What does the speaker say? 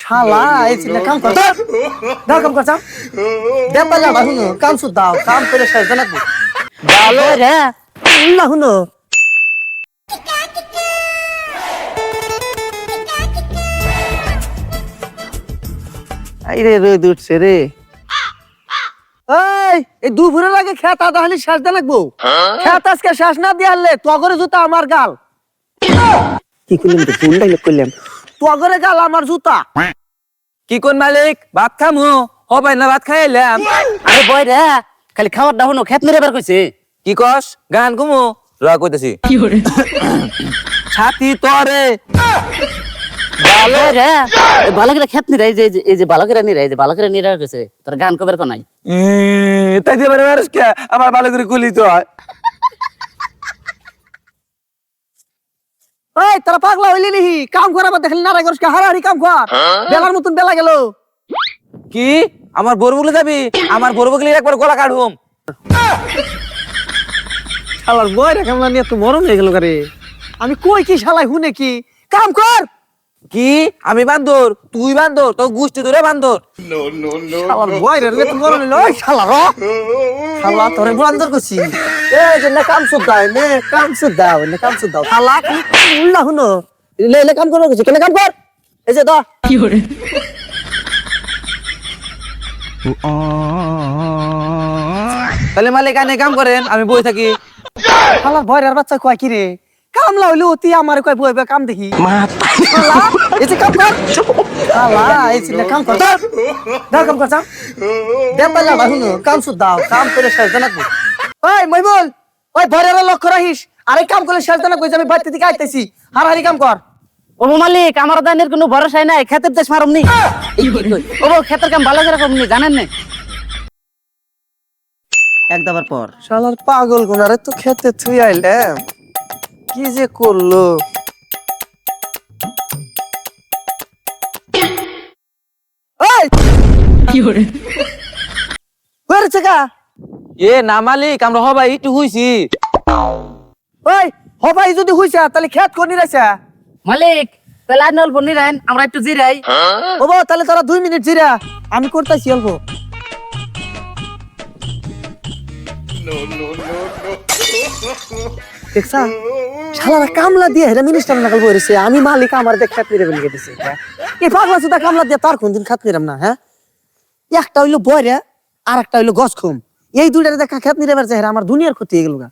শালা এই চিন্তা কাম কর দাও কাম করছাম দেব বাজা বাহুনো কাম সু দাও কাম করে শেষ জানাবো ভালো রে না হুনো আইরে রোদ উঠছে রে এই দুপুরের আগে খেত আদা হলে শেষ দেন লাগবো খেত আজকে শেষ না দিয়ে আনলে তগরে জুতা আমার গাল কি করলাম তো ভুল ডাইলগ করলাম তগরে গাল আমার জুতা কি কোন মালিক ভাত খামু হবাই না ভাত খাইলাম আরে বয় রে খালি খাবার দাও না খেত মেরে বার কইছে কি কস গান কুমু র কইতাছি ছাতি তরে ভালো রে ভালো করে খেত নিরাই যে এই যে ভালো করে নিরাই যে ভালো করে নিরাই কইছে তোর গান কবের কো নাই তাই দিয়ে বারে বারে কে আমার ভালো করে গুলি তো হয় এই তোরা পাগলা হইলি নিহি কাম করাবার দেখলি না রাগরস কে হারাহারি কাম কর বেলার মতন বেলা গেল কি আমার বড় বলে যাবি আমার বড় বগলি একবার গলা কাটুম শালার বয় রে কামলা নিয়ে তো মরণ হয়ে গেল রে আমি কই কি শালাই হুনে কি কাম কর কি আমি বান্দর তুই বান্দর তো গুষ্টি ধরে বান্দর শালার বয় রে তো মরণ হইলো ওই শালা র শালা তোরে বান্দর কইছি এই যে না কাম সুদ দাও নে কাম সুদ দাও নে কাম সুদ দাও শালা কি উল্লা হুনো লে কাম করব কইছি কেন কাম কর এই যে দা কি করে তাহলে মালিক আনে কাম করেন আমি বই থাকি শালার বয় রে বাচ্চা কয় কি রে কামলা হইলো অতি আমার কয় বই কাম দেখি শালা এই যে কাম কর শালা এই যে কাম কর দাও কাম করছাম দেব বাজা বাহুনো কাম সুদ দাও কাম করে শেষ জানাবো ওই মইবুল ওই ভরের লক্ষ্য রাখিস আরে কাম করে শেষ জানা কই আমি বাড়ি থেকে আইতেছি হারাহারি কাম কর ও মালিক আমার দানের কোনো ভরসা নাই খেতের দেশ মারমনি ও খেতের কাম ভালো করে করমনি জানেন না এক দাবার পর শালার পাগল গুনারে তো খেতে থুই আইলাম কি যে করলো ওই কি করে হয়েছে কা এ না মালিক আমরা হবাই একটু হইছি ওই হবাই যদি হইছা তাহলে খেত কোনি রাইছা মালিক তাহলে আর নল বনি রাইন আমরা একটু জিরাই ওবো তাহলে তোরা 2 মিনিট জিরা আমি করতেছি অল্প দেখছা শালারা কামলা দিয়ে হেরা মিনিস্টার নাকাল বইরেছে আমি মালিক আমার দেখ খাত নিরে বলে গেছে এই পাগলা সুদা কামলা দিয়ে তার কোনদিন খাত নিরাম না হ্যাঁ একটা হইলো বয়রা আর একটা হইলো গছখুম এই দুইটারে দেখা খাত নিরে বের হেরা আমার দুনিয়ার ক্ষতি হয়ে গেল গা